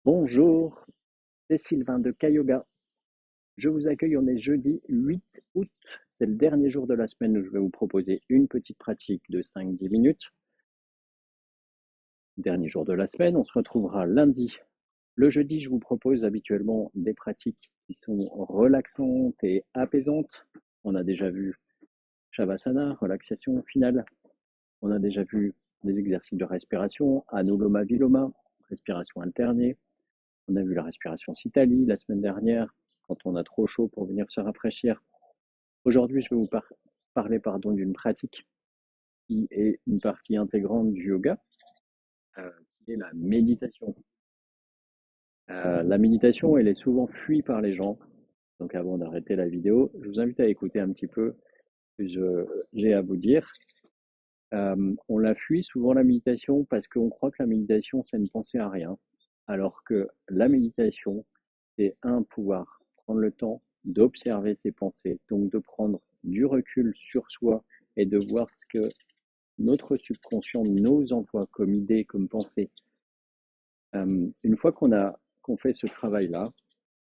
Bonjour, c'est Sylvain de Kayoga. Je vous accueille, on est jeudi 8 août. C'est le dernier jour de la semaine où je vais vous proposer une petite pratique de 5-10 minutes. Dernier jour de la semaine, on se retrouvera lundi. Le jeudi, je vous propose habituellement des pratiques qui sont relaxantes et apaisantes. On a déjà vu Shavasana, relaxation finale. On a déjà vu des exercices de respiration, Anuloma Viloma, respiration alternée. On a vu la respiration Sitali la semaine dernière, quand on a trop chaud pour venir se rafraîchir. Aujourd'hui, je vais vous parler d'une pratique qui est une partie intégrante du yoga, qui est la méditation. La méditation, elle est souvent fuie par les gens. Donc avant d'arrêter la vidéo, je vous invite à écouter un petit peu ce que j'ai à vous dire. On la fuit souvent la méditation parce qu'on croit que la méditation, c'est une pensée à rien. Alors que la méditation, c'est pouvoir prendre le temps d'observer ses pensées, donc de prendre du recul sur soi et de voir ce que notre subconscient nous envoie comme idée, comme pensée. Une fois qu'on fait ce travail-là,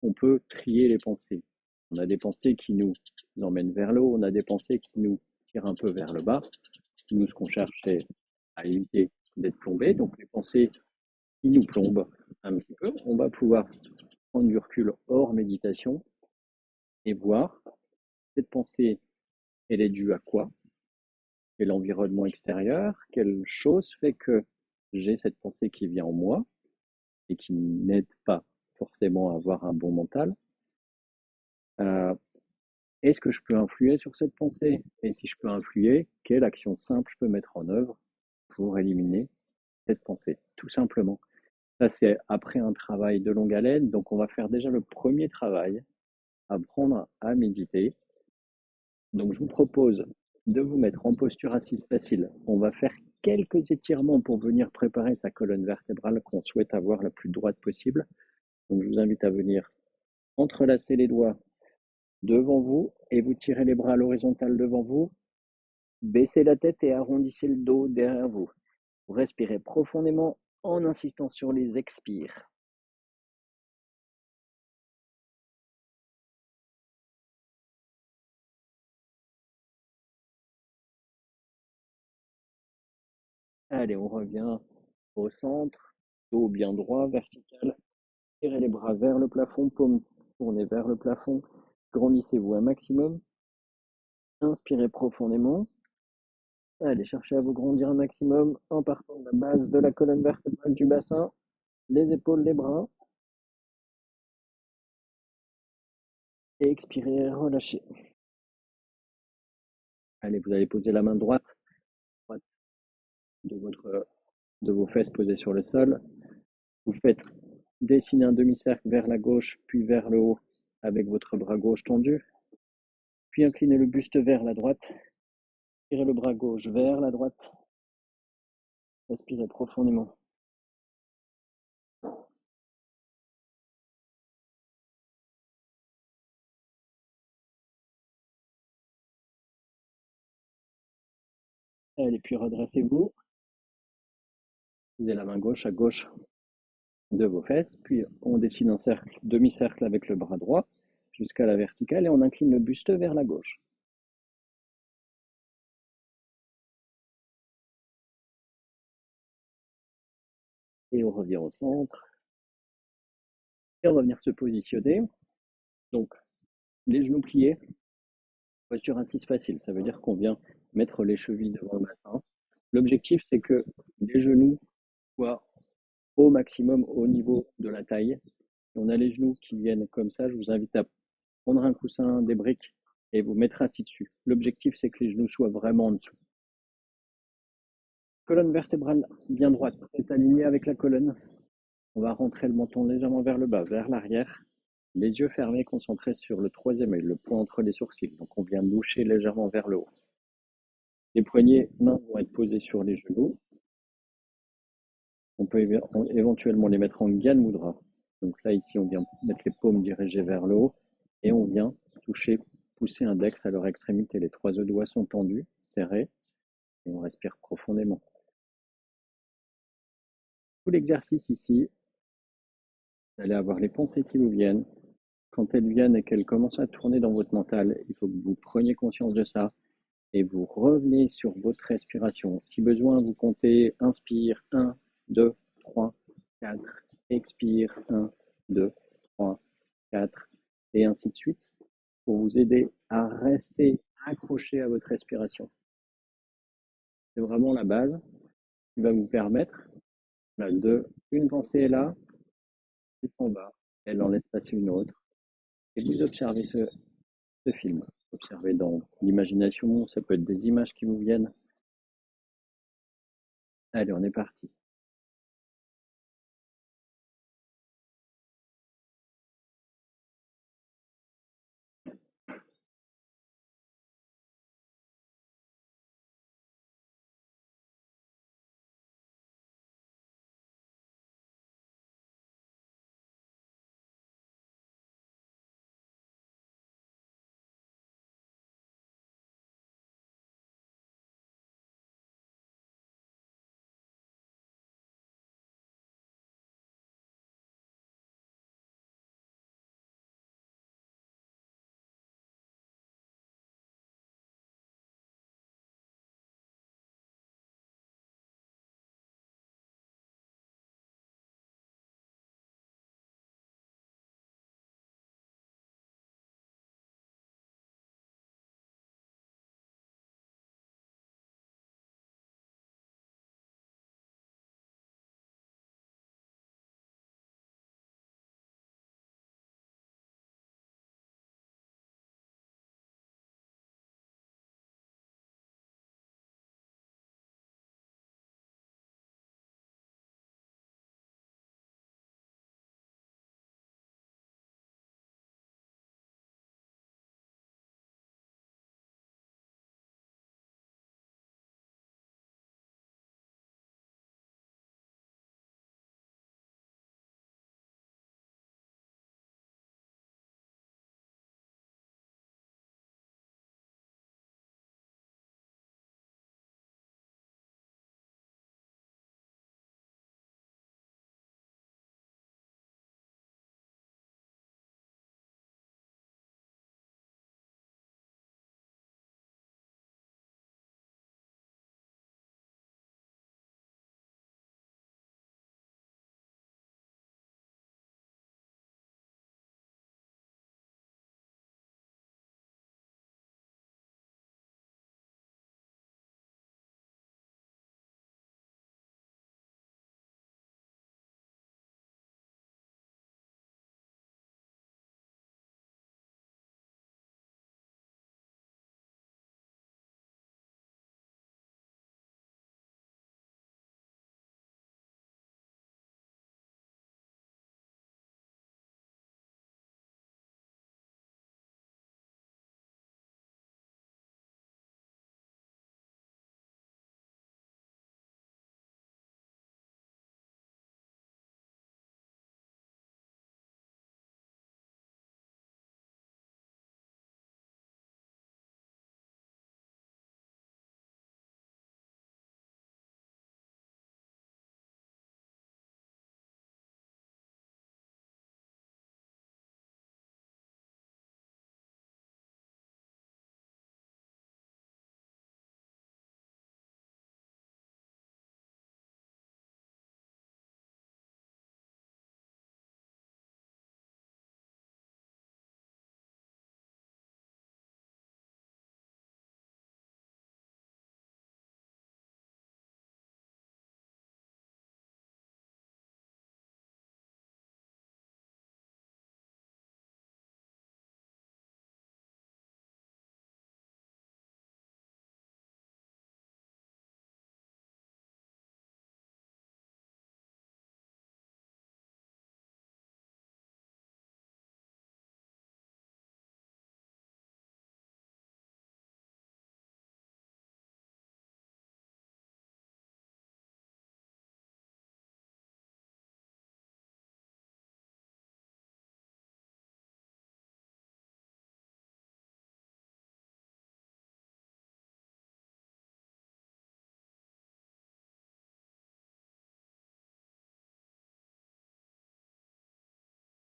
on peut trier les pensées. On a des pensées qui nous emmènent vers le haut, on a des pensées qui nous tirent un peu vers le bas. Nous, ce qu'on cherche, c'est à éviter d'être plombé. Donc, les pensées qui nous plombent un petit peu, on va pouvoir prendre du recul hors méditation et voir cette pensée, elle est due à quoi? Quel environnement extérieur? Quelle chose fait que j'ai cette pensée qui vient en moi et qui n'aide pas forcément à avoir un bon mental? Euh, Est-ce que je peux influer sur cette pensée? Et si je peux influer, quelle action simple je peux mettre en œuvre pour éliminer cette pensée? Tout simplement. Ça, c'est après un travail de longue haleine. Donc, on va faire déjà le premier travail, apprendre à méditer. Donc, je vous propose de vous mettre en posture assise facile. On va faire quelques étirements pour venir préparer sa colonne vertébrale qu'on souhaite avoir la plus droite possible. Donc, je vous invite à venir entrelacer les doigts devant vous et vous tirez les bras à l'horizontale devant vous. Baissez la tête et arrondissez le dos derrière vous. Vous respirez profondément en insistant sur les expires. Allez, on revient au centre, dos bien droit, vertical. Tirez les bras vers le plafond, paume tournée vers le plafond. Grandissez-vous un maximum. Inspirez profondément. Allez, cherchez à vous grandir un maximum en partant de la base de la colonne vertébrale du bassin, les épaules, les bras. Et expirez, relâchez. Allez, vous allez poser la main droite, droite de, de vos fesses posées sur le sol. Vous faites dessiner un demi-cercle vers la gauche, puis vers le haut avec votre bras gauche tendu. Puis inclinez le buste vers la droite. Tirez le bras gauche vers la droite. Respirez profondément. Allez, puis redressez-vous. Posez la main gauche à gauche de vos fesses. Puis on dessine un cercle, demi-cercle avec le bras droit jusqu'à la verticale et on incline le buste vers la gauche. Et on revient au centre. Et on va venir se positionner. Donc, les genoux pliés, posture assise facile. Ça veut dire qu'on vient mettre les chevilles devant le bassin. L'objectif, c'est que les genoux soient au maximum au niveau de la taille. On a les genoux qui viennent comme ça. Je vous invite à prendre un coussin, des briques et vous mettre assis dessus. L'objectif, c'est que les genoux soient vraiment en dessous. Colonne vertébrale bien droite, est alignée avec la colonne. On va rentrer le menton légèrement vers le bas, vers l'arrière. Les yeux fermés, concentrés sur le troisième œil, le point entre les sourcils. Donc on vient loucher légèrement vers le haut. Les poignets mains vont être posés sur les genoux. On peut éventuellement les mettre en Gyan Mudra. Donc là, ici, on vient mettre les paumes dirigées vers le haut et on vient toucher, pousser index à leur extrémité. Les trois doigts sont tendus, serrés et on respire profondément. Tout l'exercice ici, Vous allez avoir les pensées qui vous viennent. Quand elles viennent et qu'elles commencent à tourner dans votre mental, il faut que vous preniez conscience de ça et vous revenez sur votre respiration. Si besoin, vous comptez inspire 1, 2, 3, 4, expire 1, 2, 3, 4, et ainsi de suite, pour vous aider à rester accroché à votre respiration. C'est vraiment la base qui va vous permettre de, une pensée est là, elle s'en va, elle en laisse passer une autre, et vous observez ce film. Observez dans l'imagination, ça peut être des images qui vous viennent. Allez, on est parti.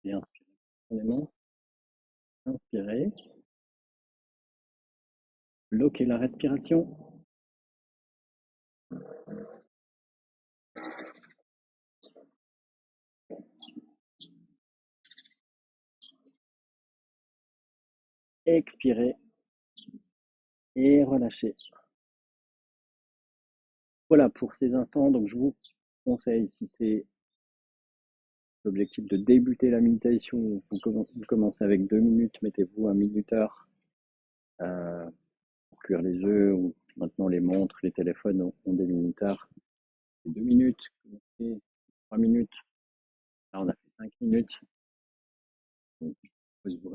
Et inspirez profondément. Inspirez. Bloquez la respiration. Expirez et relâchez. Voilà pour ces instants. Donc je vous conseille, si c'est l'objectif de débuter la méditation, vous commencez avec 2 minutes, mettez-vous un minuteur pour cuire les œufs, ou maintenant les montres, les téléphones ont des minuteurs. 2 minutes, 3 minutes, là on a fait 5 minutes. Donc je vous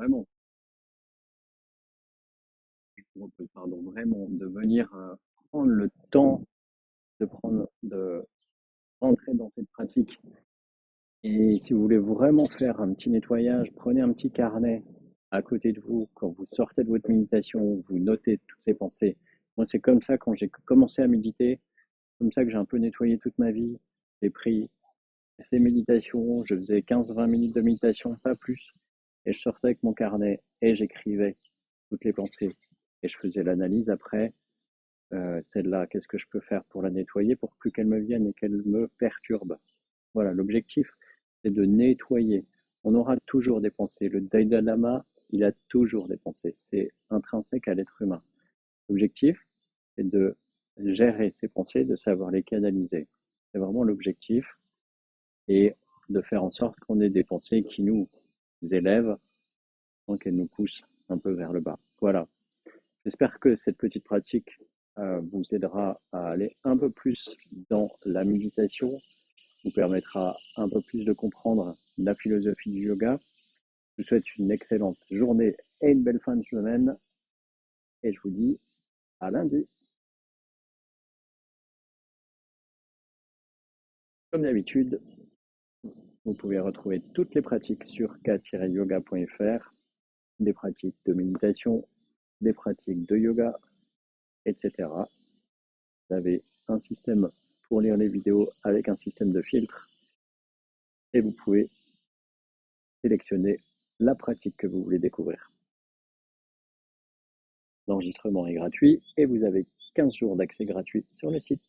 propose vraiment de venir prendre le temps de rentrer dans cette pratique. Et si vous voulez vraiment faire un petit nettoyage, prenez un petit carnet à côté de vous quand vous sortez de votre méditation, vous notez toutes ces pensées. Moi, c'est comme ça quand j'ai commencé à méditer, comme ça que j'ai un peu nettoyé toute ma vie. J'ai pris ces méditations, je faisais 15-20 minutes de méditation, pas plus, et je sortais avec mon carnet et j'écrivais toutes les pensées. Et je faisais l'analyse après, celle-là, qu'est-ce que je peux faire pour la nettoyer, pour plus qu'elle me vienne et qu'elle me perturbe. Voilà, l'objectif, c'est de nettoyer. On aura toujours des pensées. Le Dalai Lama, il a toujours des pensées. C'est intrinsèque à l'être humain. L'objectif, c'est de gérer ces pensées, de savoir les canaliser. C'est vraiment l'objectif. Et de faire en sorte qu'on ait des pensées qui nous élèvent sans qu'elles nous poussent un peu vers le bas. Voilà. J'espère que cette petite pratique vous aidera à aller un peu plus dans la méditation, vous permettra un peu plus de comprendre la philosophie du yoga. Je vous souhaite une excellente journée et une belle fin de semaine. Et je vous dis à lundi. Comme d'habitude, vous pouvez retrouver toutes les pratiques sur k-yoga.fr, des pratiques de méditation, des pratiques de yoga, etc. Vous avez un système pour lire les vidéos avec un système de filtre et vous pouvez sélectionner la pratique que vous voulez découvrir. L'enregistrement est gratuit et vous avez 15 jours d'accès gratuit sur le site.